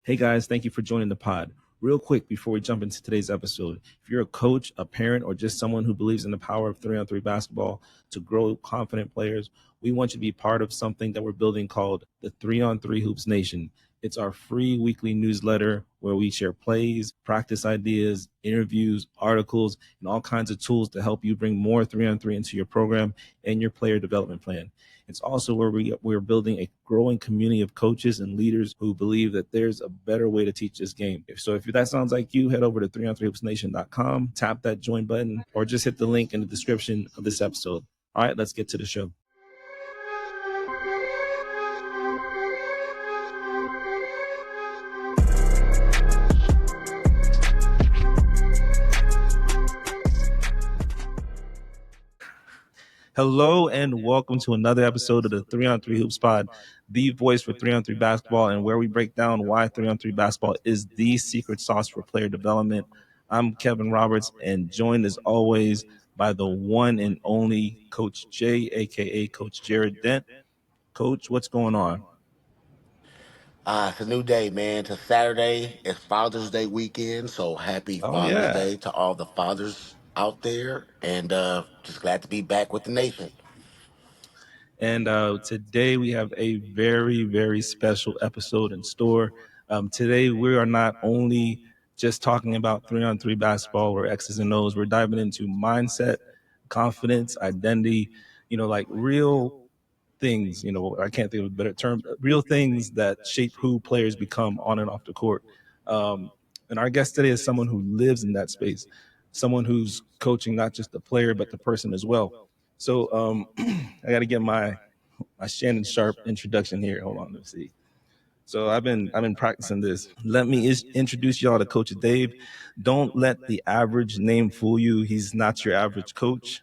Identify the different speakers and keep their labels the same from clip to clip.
Speaker 1: Hey guys, thank you for joining the pod. Real quick before we jump into today's episode, if you're a coach, a parent, or just someone who believes in the power of 3-on-3 basketball to grow confident players, we want you to be part of something that we're building called the 3-on-3 Hoops Nation. It's our free weekly newsletter where we share plays, practice ideas, interviews, articles, and all kinds of tools to help you bring more 3-on-3 into your program and your player development plan. It's also where we're building a growing community of coaches and leaders who believe that there's a better way to teach this game. So if that sounds like you, head over to 3on3hoopsnation.com, tap that join button, or just hit the link in the description of this episode. All right, let's get to the show. Hello and welcome to another episode of the 3-on-3 Hoops Pod, the voice for 3-on-3 basketball, and where we break down why 3-on-3 basketball is the secret sauce for player development. I'm Kevin Roberts, and joined as always by the one and only Coach J, aka Coach Jared Dent. Coach, what's going on?
Speaker 2: It's a new day, man. It's Saturday. It's Father's Day weekend. So happy
Speaker 1: Oh
Speaker 2: Father's
Speaker 1: yeah.
Speaker 2: Day to all the fathers out there. And just glad to be back with the nation.
Speaker 1: And today we have a very, very special episode in store. Today we are not only just talking about 3-on-3 basketball or X's and O's, we're diving into mindset, confidence, identity, like real things, I can't think of a better term, real things that shape who players become on and off the court. And our guest today is someone who lives in that space, someone who's coaching not just the player, but the person as well. So I got to get my Shannon Sharp introduction here. Hold on, let's see. So I've been practicing this. Let me introduce y'all to Coach Dave. Don't let the average name fool you. He's not your average coach.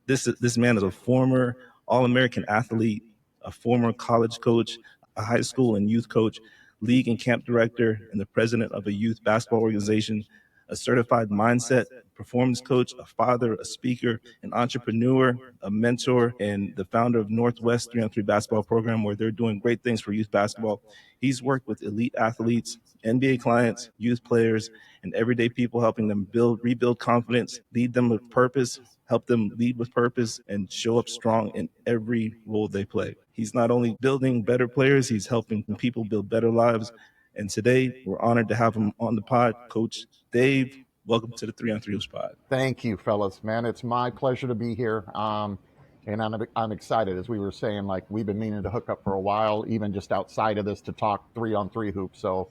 Speaker 1: This man is a former All-American athlete, a former college coach, a high school and youth coach, league and camp director, and the president of a youth basketball organization, a certified mindset performance coach, a father, a speaker, an entrepreneur, a mentor, and the founder of Northwest 3-on-3 basketball program, where they're doing great things for youth basketball. He's worked with elite athletes, NBA clients, youth players, and everyday people, helping them rebuild confidence, lead them with purpose, help them lead with purpose, and show up strong in every role they play. He's not only building better players, he's helping people build better lives. And today, we're honored to have him on the pod, Coach Dave. Welcome to the 3-on-3 Hoops Pod.
Speaker 3: Thank you, fellas, man. It's my pleasure to be here. And I'm excited, as we were saying, like we've been meaning to hook up for a while, even just outside of this, to talk 3-on-3 hoops. So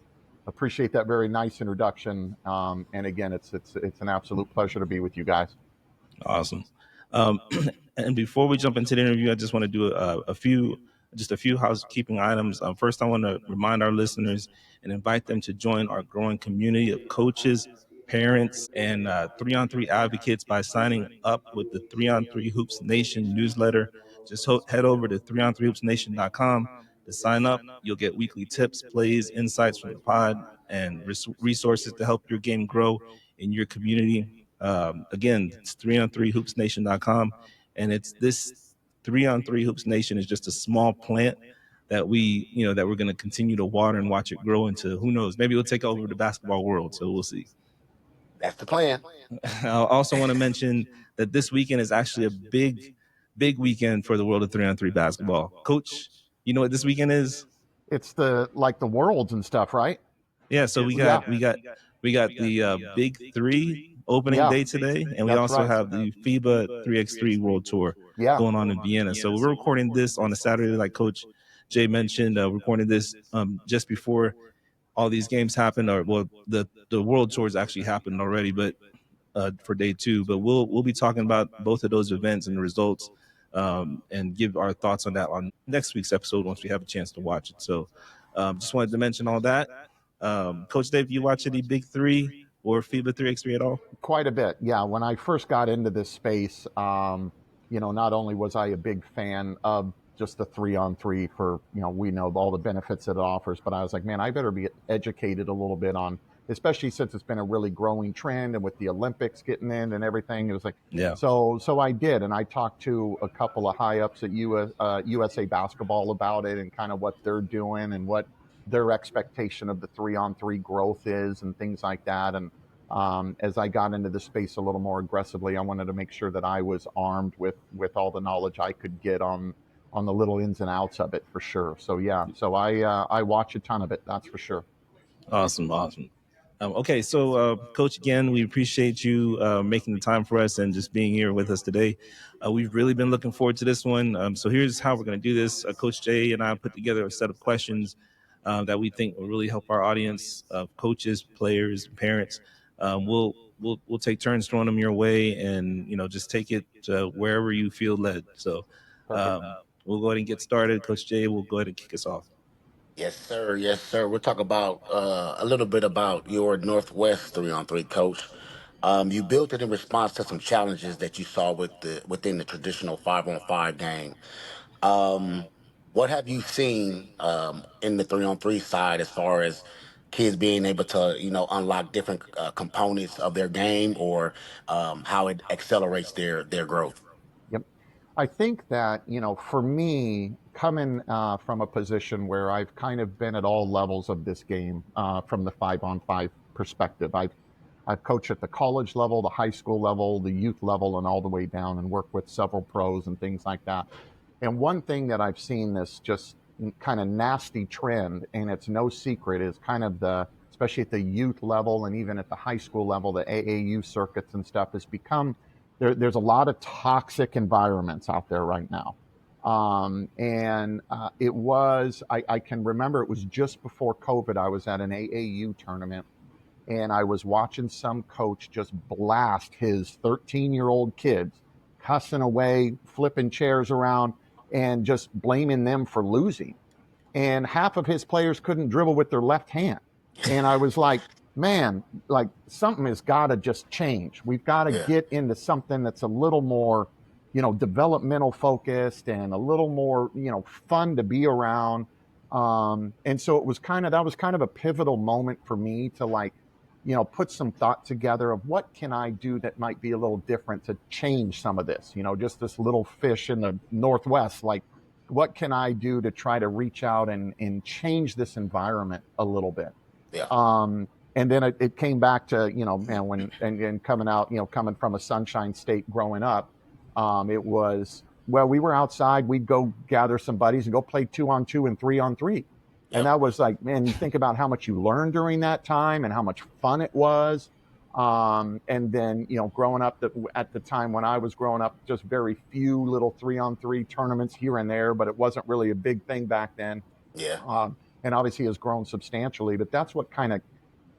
Speaker 3: appreciate that very nice introduction. And again, it's an absolute pleasure to be with you guys.
Speaker 1: Awesome. And before we jump into the interview, I just want to do a few housekeeping items. First, I want to remind our listeners and invite them to join our growing community of coaches, parents, and 3-on-3 advocates by signing up with the 3-on-3 Hoops Nation newsletter. Just head over to 3on3hoopsnation.com to sign up. You'll get weekly tips, plays, insights from the pod, and resources to help your game grow in your community. Again, it's 3on3hoopsnation.com. And it's this 3-on-3 Hoops Nation is just a small plant that we're going to continue to water and watch it grow into, who knows, maybe it'll take over the basketball world. So we'll see.
Speaker 2: That's the plan.
Speaker 1: I also want to mention that this weekend is actually a big weekend for the world of 3-on-3 basketball. Coach, you know what this weekend is?
Speaker 3: It's the worlds and stuff, right?
Speaker 1: Yeah. So we got the Big Three opening day today, and we also have the FIBA 3x3 World Tour going on in Vienna. So we're recording this on a Saturday, like Coach Jay mentioned. Recording this just before all these games happened, or well, the World Tours actually happened already, but for day two. But we'll be talking about both of those events and the results, and give our thoughts on that on next week's episode once we have a chance to watch it. So just wanted to mention all that. Coach Dave, you watch any Big Three or FIBA 3x3 at all?
Speaker 3: Quite a bit, yeah. When I first got into this space, not only was I a big fan of just the 3-on-3 for, we know all the benefits that it offers, but I was like, man, I better be educated a little bit on, especially since it's been a really growing trend, and with the Olympics getting in and everything, it was like,
Speaker 1: yeah.
Speaker 3: So I did, and I talked to a couple of high ups at USA Basketball about it and kind of what they're doing and what their expectation of the 3-on-3 growth is and things like that. And as I got into the space a little more aggressively, I wanted to make sure that I was armed with all the knowledge I could get on the little ins and outs of it for sure. So yeah, so I watch a ton of it. That's for sure.
Speaker 1: Awesome, awesome. Okay, so Coach, again, we appreciate you making the time for us and just being here with us today. We've really been looking forward to this one. So here's how we're going to do this. Coach Jay and I put together a set of questions that we think will really help our audience of coaches, players, and parents. We'll take turns throwing them your way, and just take it wherever you feel led. So
Speaker 3: Perfect.
Speaker 1: um, we'll go ahead and get started. Coach Jay will go ahead and kick us off.
Speaker 2: Yes, sir. Yes, sir. We'll talk about a little bit about your Northwest 3-on-3 coach. You built it in response to some challenges that you saw within the traditional 5-on-5 game. Um, what have you seen in the 3-on-3 side as far as kids being able to, unlock different components of their game, or how it accelerates their growth?
Speaker 3: Yep. I think that, for me, coming from a position where I've kind of been at all levels of this game from the 5-on-5 perspective, I've coached at the college level, the high school level, the youth level, and all the way down, and worked with several pros and things like that. And one thing that I've seen this just kind of nasty trend, and it's no secret, is kind of especially at the youth level and even at the high school level, the AAU circuits and stuff has become there's a lot of toxic environments out there right now. And I can remember it was just before COVID. I was at an AAU tournament and I was watching some coach just blast his 13-year-old kids, cussing away, flipping chairs around, and just blaming them for losing. And half of his players couldn't dribble with their left hand. And I was like, man, like something has got to just change. We've got to
Speaker 2: Yeah,
Speaker 3: get into something that's a little more, developmental focused and a little more, fun to be around. And so that was kind of a pivotal moment for me to like, put some thought together of what can I do that might be a little different to change some of this, just this little fish in the Northwest, like what can I do to try to reach out and change this environment a little bit?
Speaker 2: yeah,
Speaker 3: And then it came back to, man, and coming out, coming from a sunshine state growing up, it was, well, we were outside, we'd go gather some buddies and go play 2-on-2 and 3-on-3. And
Speaker 2: yep,
Speaker 3: that was like, man, you think about how much you learned during that time and how much fun it was. And then, growing up at the time when I was growing up, just very few little 3-on-3 tournaments here and there, but it wasn't really a big thing back then.
Speaker 2: yeah,
Speaker 3: And obviously has grown substantially, but that's what kind of,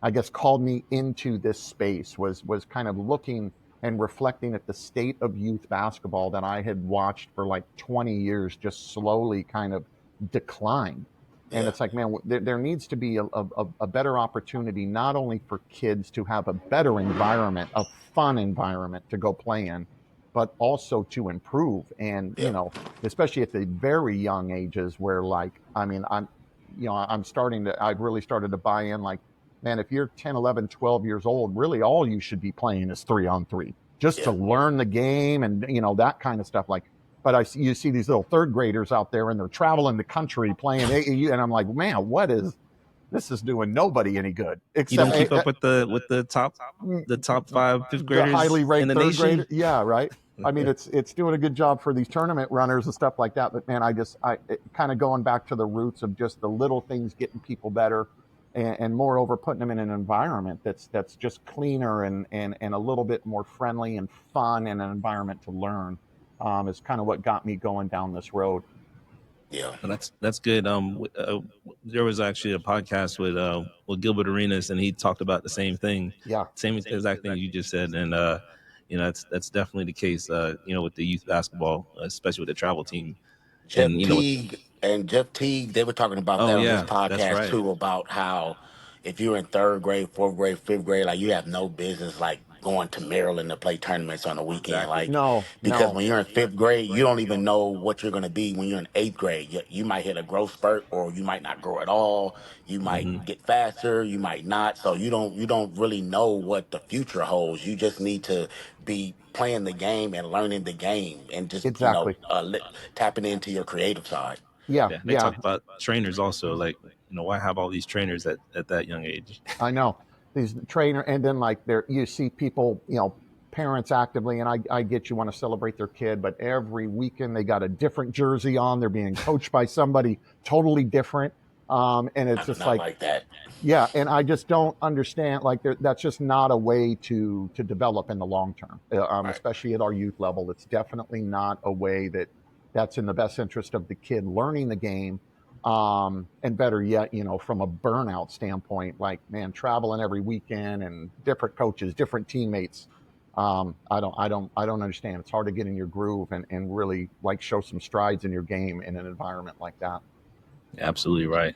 Speaker 3: I guess, called me into this space was kind of looking and reflecting at the state of youth basketball that I had watched for like 20 years just slowly kind of decline. And
Speaker 2: yeah,
Speaker 3: it's like, man, there needs to be a better opportunity, not only for kids to have a better environment, a fun environment to go play in, but also to improve. And,
Speaker 2: yeah,
Speaker 3: especially at the very young ages where like, I mean, I've really started to buy in like, man, if you're 10, 11, 12 years old, really all you should be playing is 3-on-3 just to
Speaker 2: yeah,
Speaker 3: learn the game and, that kind of stuff. Like, but you see these little third graders out there and they're traveling the country playing AAU. And I'm like, man, this is doing nobody any good
Speaker 1: You
Speaker 3: except
Speaker 1: don't keep up with the top five fifth
Speaker 3: the highly
Speaker 1: graders in
Speaker 3: ranked
Speaker 1: the
Speaker 3: third
Speaker 1: nation.
Speaker 3: grader. Yeah. Right. I mean, it's doing a good job for these tournament runners and stuff like that. But man, I kind of going back to the roots of just the little things getting people better, and moreover putting them in an environment that's just cleaner and a little bit more friendly and fun and an environment to learn, is kind of what got me going down this road.
Speaker 2: yeah.
Speaker 1: And that's good. There was actually a podcast with Gilbert Arenas, and he talked about the same thing,
Speaker 3: Yeah.
Speaker 1: same exact thing you just said. And that's definitely the case. With the youth basketball, especially with the travel team, and
Speaker 2: Jeff Teague, they were talking about
Speaker 1: oh
Speaker 2: that on his
Speaker 1: yeah, that's
Speaker 2: podcast
Speaker 1: right,
Speaker 2: too, about how if you're in third grade, fourth grade, fifth grade, like you have no business like going to Maryland to play tournaments on the weekend.
Speaker 1: exactly.
Speaker 2: Like,
Speaker 3: No,
Speaker 2: because
Speaker 3: no.
Speaker 2: when you're in fifth grade, you don't even know what you're gonna be when you're in eighth grade. You might hit a growth spurt or you might not grow at all. You might
Speaker 1: Hmm.
Speaker 2: get faster, you might not. So you don't really know what the future holds. You just need to be playing the game and learning the game and just
Speaker 3: Exactly.
Speaker 2: tapping into your creative side.
Speaker 3: Yeah,
Speaker 1: Yeah, they
Speaker 3: yeah.
Speaker 1: talk about trainers also, like. why have all these trainers at that young age?
Speaker 3: I know these trainer, and then like there, you see people, parents actively, and I get you want to celebrate their kid, but every weekend they got a different jersey on. They're being coached by somebody totally different, and
Speaker 2: I
Speaker 3: it's
Speaker 2: do
Speaker 3: just
Speaker 2: not
Speaker 3: like,
Speaker 2: like that.
Speaker 3: yeah, and I just don't understand. Like, that's just not a way to develop in the long term,
Speaker 2: Right.
Speaker 3: especially at our youth level. It's definitely not a way that's in the best interest of the kid learning the game. And better yet, from a burnout standpoint, like, man, traveling every weekend and different coaches, different teammates. I don't understand. It's hard to get in your groove and really like show some strides in your game in an environment like that.
Speaker 1: Absolutely right.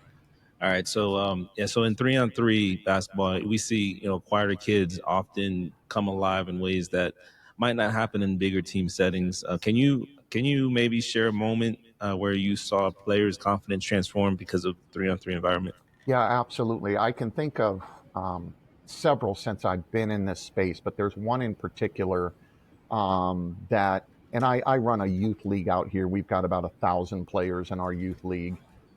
Speaker 1: All right, so yeah, so in 3-on-3 basketball, we see quieter kids often come alive in ways that might not happen in bigger team settings. Can you maybe share a moment where you saw players' confidence transform because of 3-on-3 environment?
Speaker 3: Yeah, absolutely. I can think of several since I've been in this space, but there's one in particular that, and I run a youth league out here. We've got about 1,000 players in our youth league.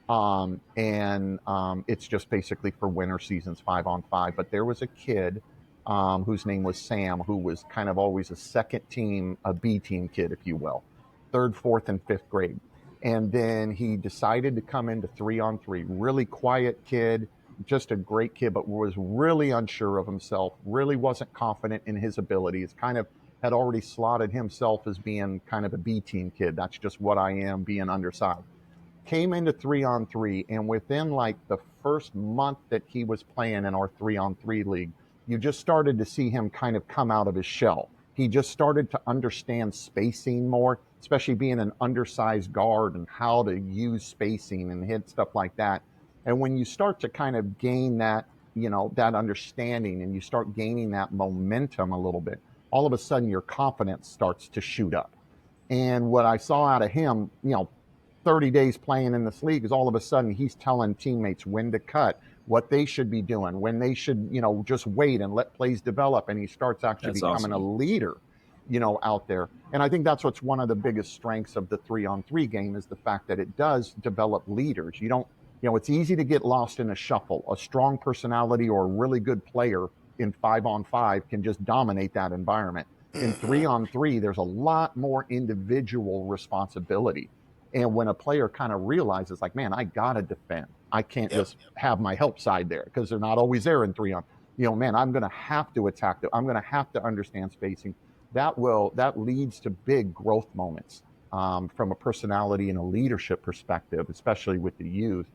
Speaker 3: And it's just basically for winter seasons, 5-on-5. But there was a kid whose name was Sam, who was kind of always a second team, a B team kid, if you will, third, fourth, and fifth grade. And then he decided to come into 3-on-3. Really quiet kid, just a great kid, but was really unsure of himself, really wasn't confident in his abilities, kind of had already slotted himself as being kind of a B team kid. That's just what I am, being undersized. Came into 3-on-3, and within like the first month that he was playing in our 3-on-3 league, you just started to see him kind of come out of his shell. He just started to understand spacing more, especially being an undersized guard and how to use spacing and hit stuff like that. And when you start to kind of gain that, that understanding, and you start gaining that momentum a little bit, all of a sudden your confidence starts to shoot up. And what I saw out of him, 30 days playing in this league, is all of a sudden he's telling teammates when to cut, what they should be doing, when they should, just wait and let plays develop. And he starts actually
Speaker 1: That's
Speaker 3: becoming a
Speaker 1: awesome.
Speaker 3: leader, out there. And I think that's what's one of the biggest strengths of the 3-on-3 game, is the fact that it does develop leaders. You don't, it's easy to get lost in a shuffle. A strong personality or a really good player in 5-on-5 can just dominate that environment. In
Speaker 2: Hmm.
Speaker 3: 3-on-3, there's a lot more individual responsibility. And when a player kind of realizes, like, man, I gotta defend. I can't
Speaker 2: Yep.
Speaker 3: just have my help side there, because they're not always there in 3-on. Man, I'm gonna have to attack. I'm gonna have to understand spacing. That leads to big growth moments, from a personality and a leadership perspective, especially with the youth.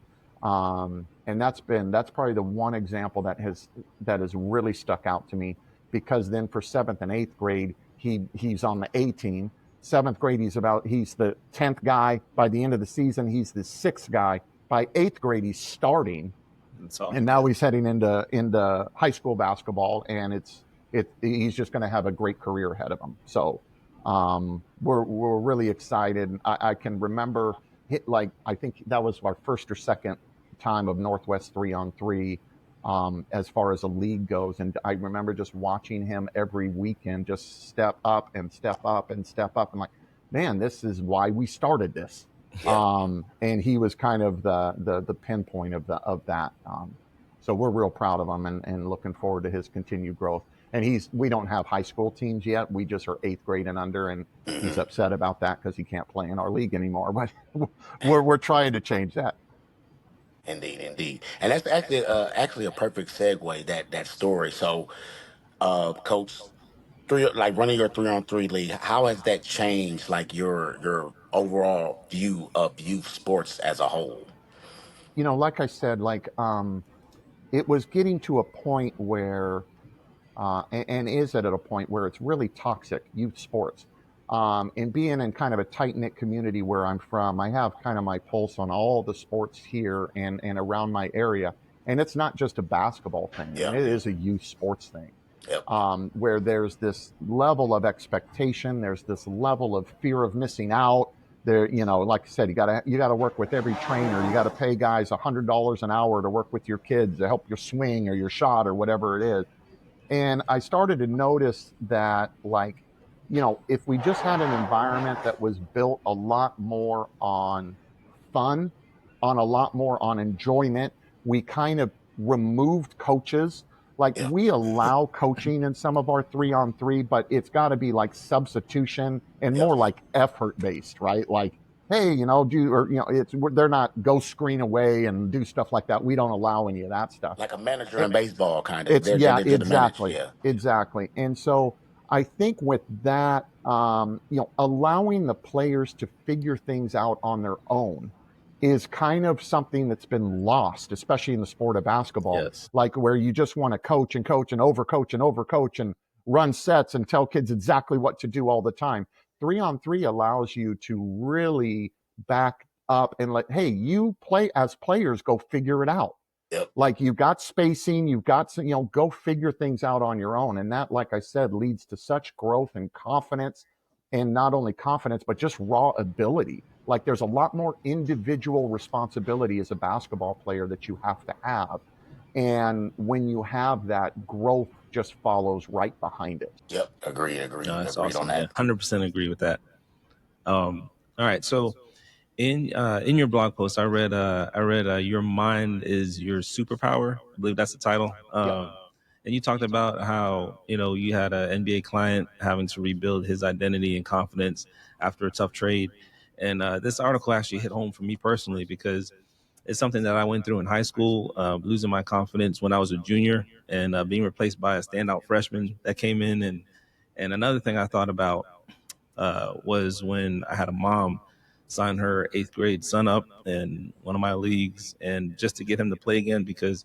Speaker 3: And that's probably the one example that has really stuck out to me, because then for seventh and eighth grade, he's on the A team. Seventh grade, he's the 10th guy. By the end of the season, he's the sixth guy. By eighth grade, he's starting,
Speaker 1: That's all.
Speaker 3: and now he's heading into high school basketball, and he's just going to have a great career ahead of him. So we're really excited. I can remember, like, I think that was our first or second time of Northwest 3-on-3, as far as a league goes. And I remember just watching him every weekend just step up and step up and step up, and like, man, this is why we started this.
Speaker 2: Yeah.
Speaker 3: And he was kind of the pinpoint of that. So we're real proud of him, and looking forward to his continued growth. And we don't have high school teams yet. We just are eighth grade and under, and he's
Speaker 2: Hmm.
Speaker 3: upset about that because he can't play in our league anymore. But we're trying to change that.
Speaker 2: Indeed, indeed, and that's actually a perfect segue, that story. So, coach, three like running your 3-on-3 league, how has that changed like your overall view of youth sports as a whole?
Speaker 3: Like I said, like, it was getting to a point where, and is at a point where it's really toxic, youth sports. And being in kind of a tight knit community where I'm from, I have kind of my pulse on all the sports here and around my area. And it's not just a basketball thing, and
Speaker 2: Yep.
Speaker 3: it is a youth sports thing,
Speaker 2: Yep.
Speaker 3: where there's this level of expectation, there's this level of fear of missing out. There, like I said, you gotta work with every trainer. You got to pay guys $100 an hour to work with your kids to help your swing or your shot or whatever it is. And I started to notice that, like, if we just had an environment that was built a lot more on fun, on a lot more on enjoyment, we kind of removed coaches. Like
Speaker 2: Yep.
Speaker 3: we allow coaching in some of our 3-on-3, but it's got to be like substitution and
Speaker 2: Yep.
Speaker 3: more like effort based, right? Like, hey, do, or, it's, they're not go screen away and do stuff like that. We don't allow any of that stuff.
Speaker 2: Like a manager
Speaker 3: And
Speaker 2: in baseball, kind of.
Speaker 3: it's,
Speaker 2: They're
Speaker 3: yeah,
Speaker 2: there to manage.
Speaker 3: exactly.
Speaker 2: Yeah.
Speaker 3: Exactly. And so I think with that, allowing the players to figure things out on their own is kind of something that's been lost, especially in the sport of basketball,
Speaker 1: Yes.
Speaker 3: like where you just want to coach and coach and overcoach and overcoach and run sets and tell kids exactly what to do all the time. 3-on-3 allows you to really back up and let, hey, you play as players, go figure it out.
Speaker 2: Yep.
Speaker 3: Like you've got spacing, you've got some, go figure things out on your own. And that, like I said, leads to such growth and confidence, and not only confidence, but just raw ability. Like there's a lot more individual responsibility as a basketball player that you have to have. And when you have that, growth just follows right behind it.
Speaker 2: Yep.
Speaker 1: No, that's
Speaker 2: Agreed on
Speaker 1: awesome, man.
Speaker 2: that.
Speaker 1: 100% agree with that. All right, so in your blog post, I read your mind is your superpower. I believe that's the title.
Speaker 3: Yep.
Speaker 1: And you talked about how you had an NBA client having to rebuild his identity and confidence after a tough trade. And this article actually hit home for me personally because it's something that I went through in high school, losing my confidence when I was a junior and being replaced by a standout freshman that came in. And another thing I thought about was when I had a mom sign her eighth grade son up in one of my leagues, and just to get him to play again because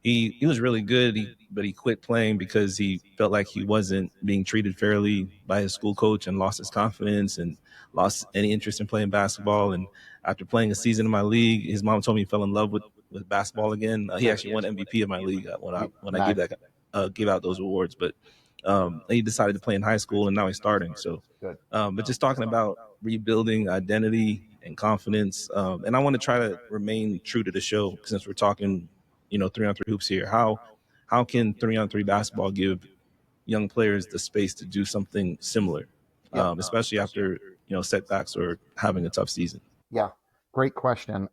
Speaker 1: he was really good, but he quit playing because he felt like he wasn't being treated fairly by his school coach and lost his confidence and lost any interest in playing basketball. And after playing a season in my league, his mom told me he fell in love with basketball again. He
Speaker 3: Good.
Speaker 1: actually won MVP of my league when I
Speaker 3: Nice.
Speaker 1: give out those awards. But he decided to play in high school, and now he's starting. So,
Speaker 3: Good.
Speaker 1: but just talking about rebuilding identity and confidence, and I want to try to remain true to the show since we're talking 3-on-3 hoops here. How can 3-on-3 basketball give young players the space to do something similar,
Speaker 3: Yep.
Speaker 1: especially after setbacks or having a tough season?
Speaker 3: Yeah, great question.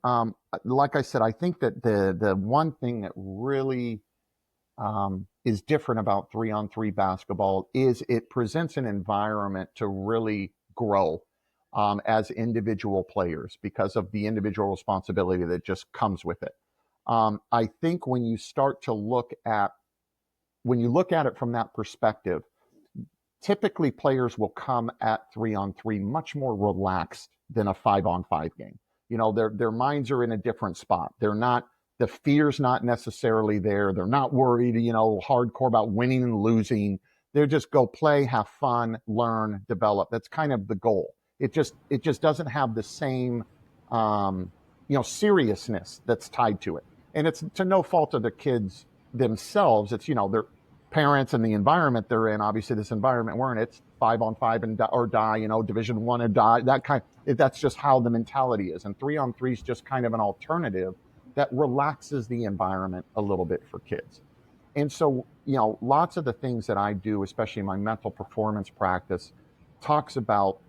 Speaker 3: Like I said, I think that the one thing that really is different about 3-on-3 basketball is it presents an environment to really grow as individual players because of the individual responsibility that just comes with it. I think when you start to look at it from that perspective, typically players will come at 3-on-3 much more relaxed than a 5-on-5 game. Their minds are in a different spot. They're not, the fear's not necessarily there. They're not worried, hardcore about winning and losing. They're just go play, have fun, learn, develop. That's kind of the goal. It just doesn't have the same seriousness that's tied to it. And it's to no fault of the kids themselves. It's their parents and the environment they're in. Obviously, this environment we're in, it's 5-on-5 and or die. Division 1 and die. That's just how the mentality is. And 3-on-3 is just kind of an alternative that relaxes the environment a little bit for kids. And so, lots of the things that I do, especially my mental performance practice, talks about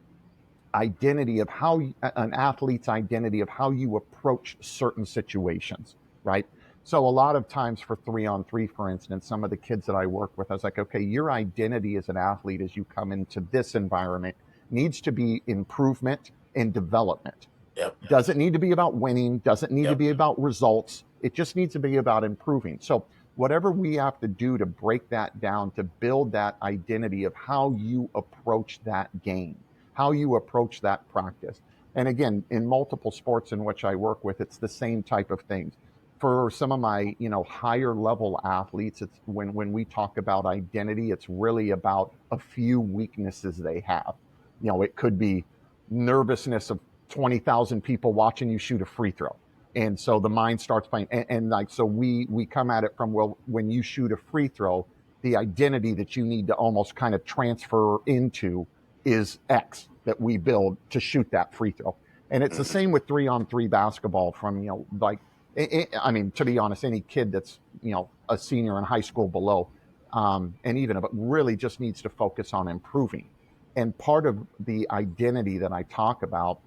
Speaker 3: identity of how an athlete's identity of how you approach certain situations, right? So a lot of times for 3-on-3, for instance, some of the kids that I work with, I was like, okay, your identity as an athlete as you come into this environment needs to be improvement and development.
Speaker 2: Yep.
Speaker 3: Doesn't need to be about winning, doesn't need to be about results. It just needs to be about improving. So whatever we have to do to break that down, to build that identity of how you approach that game, how you approach that practice. And again, in multiple sports in which I work with, it's the same type of things. For some of my, higher level athletes, it's when we talk about identity, it's really about a few weaknesses they have. It could be nervousness of 20,000 people watching you shoot a free throw. And so the mind starts playing. And like, so we come at it from, well, when you shoot a free throw, the identity that you need to almost kind of transfer into is X that we build to shoot that free throw. And it's the same with 3-on-3 basketball from, I mean, to be honest, any kid that's, a senior in high school below, and even if it really just needs to focus on improving. And part of the identity that I talk about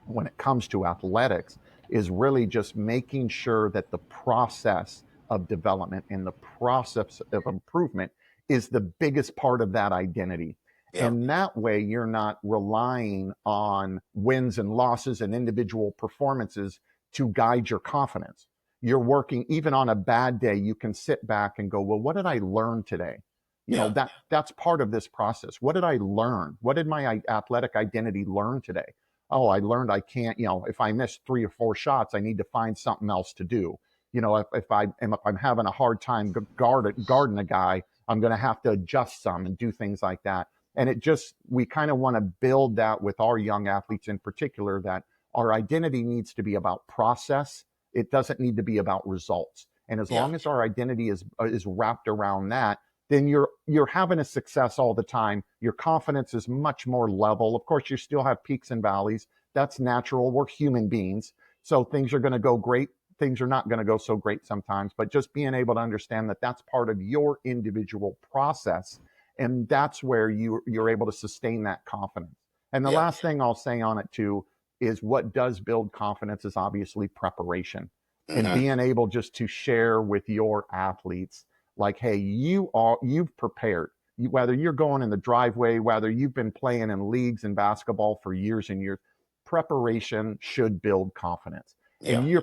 Speaker 3: when it comes to athletics is really just making sure that the process of development and the process of improvement is the biggest part of that identity.
Speaker 2: Yep.
Speaker 3: And that way, you're not relying on wins and losses and individual performances to guide your confidence. You're working, even on a bad day, you can sit back and go, well, what did I learn today?
Speaker 2: Yeah.
Speaker 3: That's part of this process. What did I learn? What did my athletic identity learn today? Oh, I learned I can't, if I miss 3 or 4 shots, I need to find something else to do. If I'm having a hard time guarding a guy, I'm going to have to adjust some and do things like that. And we kind of want to build that with our young athletes in particular, that our identity needs to be about process. It doesn't need to be about results. And as
Speaker 2: Yeah.
Speaker 3: long as our identity is wrapped around that, then you're having a success all the time. Your confidence is much more level. Of course, you still have peaks and valleys. That's natural. We're human beings. So things are going to go great. Things are not going to go so great sometimes, but just being able to understand that that's part of your individual process. And that's where you're able to sustain that confidence. And the
Speaker 2: Yeah.
Speaker 3: last thing I'll say on it too is what does build confidence is obviously preparation and
Speaker 2: Hmm.
Speaker 3: being able just to share with your athletes like, hey, you've prepared. Whether you're going in the driveway, whether you've been playing in leagues in basketball for years and years, preparation should build confidence. And
Speaker 2: Yeah.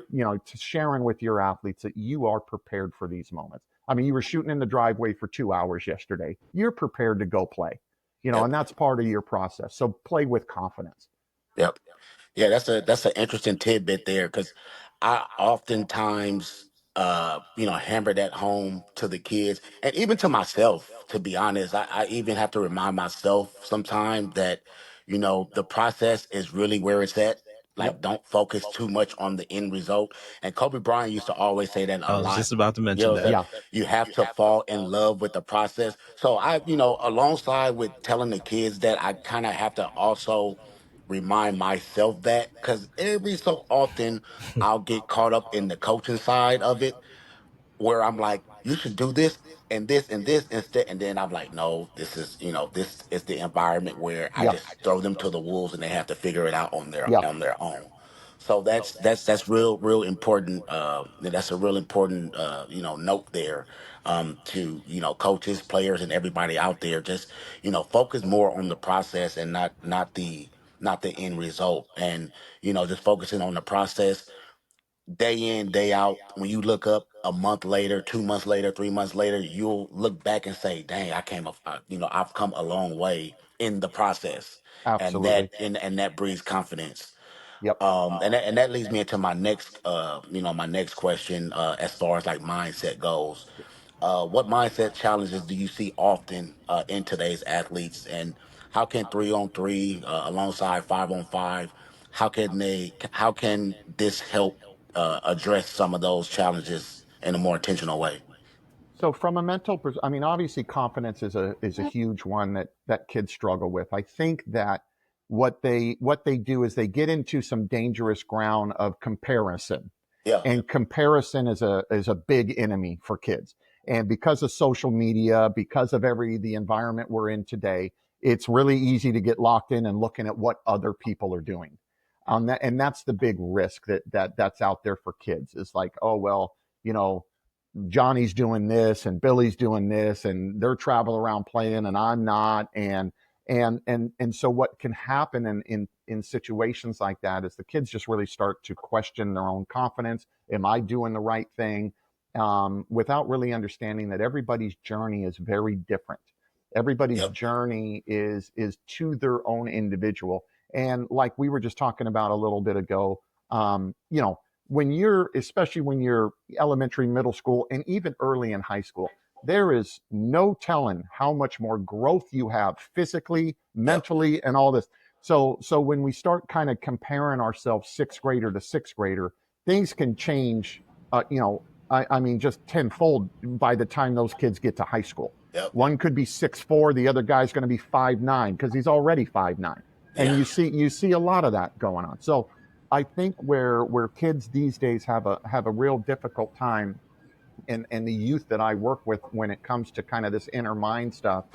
Speaker 3: sharing with your athletes that you are prepared for these moments. I mean, you were shooting in the driveway for 2 hours yesterday. You're prepared to go play, and
Speaker 2: Yep.
Speaker 3: that's part of your process. So play with confidence.
Speaker 2: Yep. Yeah, that's an interesting tidbit there because I oftentimes hammer that home to the kids and even to myself, to be honest. I even have to remind myself sometimes that, the process is really where it's at. Like,
Speaker 3: Yep.
Speaker 2: don't focus too much on the end result. And Kobe Bryant used to always say that a
Speaker 1: I was
Speaker 2: lot.
Speaker 1: just about to
Speaker 2: You know
Speaker 1: mention
Speaker 2: what I'm
Speaker 1: that.
Speaker 2: saying?
Speaker 3: Yeah.
Speaker 2: You have to fall in love with the process. So alongside with telling the kids that, I kind of have to also remind myself that, because every so often I'll get caught up in the coaching side of it, where I'm like, you should do this and this instead. And then I'm like, no, this is the environment where I
Speaker 3: Yep.
Speaker 2: just throw them to the wolves and they have to figure it out on their
Speaker 3: Yep.
Speaker 2: on their own. So that's real important. That's a real important note there, to coaches, players, and everybody out there. Just focus more on the process and not the end result. And just focusing on the process day in, day out. When you look up a month later, 2 months later, 3 months later, you'll look back and say, "Dang, I've come a long way in the process," and
Speaker 3: Absolutely.
Speaker 2: that breeds confidence.
Speaker 3: Yep.
Speaker 2: And that leads me into my next question, as far as like mindset goes. What mindset challenges do you see often in today's athletes, and how can 3-on-3 alongside 5-on-5? How can this help address some of those challenges in a more intentional way?
Speaker 3: So from a I mean, obviously confidence is a huge one that kids struggle with. I think that what they do is they get into some dangerous ground of comparison,
Speaker 2: Yeah.
Speaker 3: and comparison is a big enemy for kids. And because of social media, because of the environment we're in today, it's really easy to get locked in and looking at what other people are doing. And that's the big risk that's out there for kids. Is like, oh well, you know, Johnny's doing this and Billy's doing this and they're traveling around playing and I'm not. And so what can happen in situations like that is the kids just really start to question their own confidence. Am I doing the right thing? Without really understanding that everybody's journey is very different. Everybody's
Speaker 2: Yep.
Speaker 3: journey is to their own individual. And like we were just talking about a little bit ago, especially when you're elementary, middle school, and even early in high school, there is no telling how much more growth you have physically,
Speaker 2: Yep.
Speaker 3: mentally, and all this. So when we start kind of comparing ourselves sixth grader to sixth grader, things can change. I mean, just tenfold by the time those kids get to high school.
Speaker 2: Yep.
Speaker 3: One could be 6'4", the other guy's going to be 5'9" because he's already 5'9", and
Speaker 2: Yeah.
Speaker 3: you see a lot of that going on. So I think where kids these days have a real difficult time, and the youth that I work with when it comes to kind of this inner mind stuff,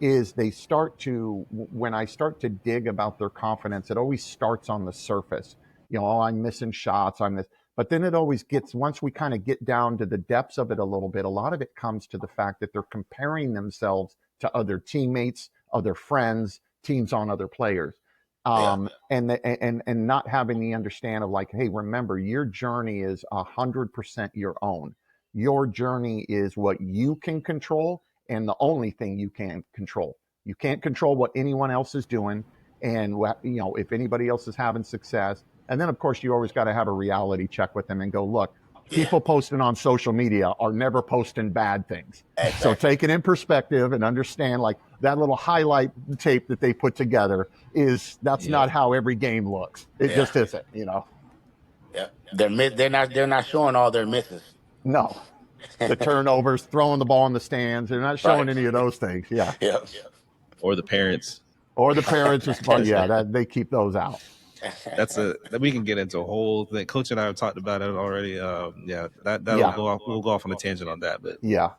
Speaker 3: is when I start to dig about their confidence, it always starts on the surface. Oh, I'm missing shots. I'm this. But then it always gets, once we kind of get down to the depths of it a little bit, a lot of it comes to the fact that they're comparing themselves to other teammates, other friends, teams on other players.
Speaker 2: Yeah.
Speaker 3: And not having the understand of like, hey, remember, your journey is 100% your own. Your journey is what you can control and the only thing you can control. You can't control what anyone else is doing, and if anybody else is having success. And then of course you always got to have a reality check with them and go, look,
Speaker 2: Yeah.
Speaker 3: people posting on social media are never posting bad things. So
Speaker 2: Exactly.
Speaker 3: take it in perspective and understand, like, that little highlight tape that they put together that's
Speaker 1: Yeah.
Speaker 3: not how every game looks. It
Speaker 2: Yeah.
Speaker 3: just isn't.
Speaker 2: Yeah. They're not showing all their misses.
Speaker 3: No, the turnovers, throwing the ball in the stands, they're not showing
Speaker 2: Right.
Speaker 3: any of those things. Yeah.
Speaker 2: Yeah.
Speaker 1: Or the parents.
Speaker 3: Or the parents respond. Yeah, that they keep those out.
Speaker 1: That's a that we can get into a whole thing. Coach and I have talked about it already. Yeah, that'll
Speaker 3: Yeah.
Speaker 1: go off. We'll go off on a tangent on that, but
Speaker 3: Yeah.